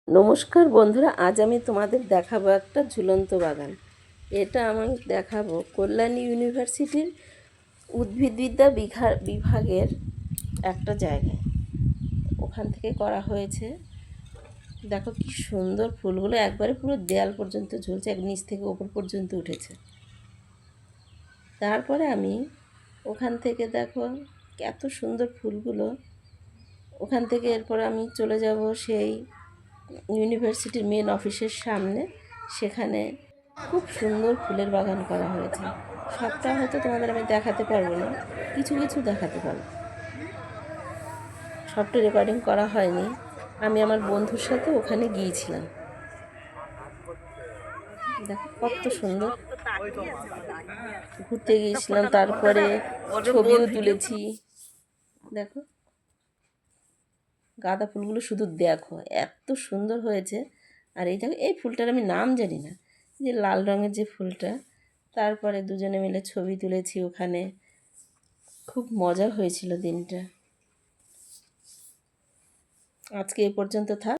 নমস্কার বন্ধুরা, আজ আমি তোমাদের দেখাবো একটা ঝুলন্ত বাগান। এটা আমি দেখাবো কল্যাণী ইউনিভার্সিটির উদ্ভিদবিদ্যা বিভাগের একটা জায়গায়। ওখান থেকে করা হয়েছে। দেখো কি সুন্দর ফুলগুলো, একবারে পুরো দেয়াল পর্যন্ত ঝুলছে, এক নিচ থেকে ওপর পর্যন্ত উঠেছে। তারপরে আমি ওখান থেকে দেখো এত সুন্দর ফুলগুলো। ওখান থেকে এরপর আমি চলে যাব সেই ইউনিভার্সিটির মেন অফিসের সামনে। সেখানে খুব সুন্দর ফুলের বাগান করা হয়েছে। সবটা হয়তো তোমাদের আমি দেখাতে পারবো না, কিছু কিছু দেখাতে পারবো। সবটা রেকর্ডিং করা হয়নি। আমি আমার বন্ধুর সাথে ওখানে গিয়েছিলাম। দেখো কত সুন্দর, ঘুরতে গিয়েছিলাম, তারপরে ছবিও তুলেছি। দেখো গাঁদা ফুলগুলো শুধু দেখো এত সুন্দর হয়েছে। আর এই দেখো এই ফুলটার আমি নাম জানি না, যে লাল রঙের যে ফুলটা। তারপরে দুজনে মিলে ছবি তুলেছি ওখানে। খুব মজা হয়েছিল দিনটা। আজকে এ পর্যন্ত থাক।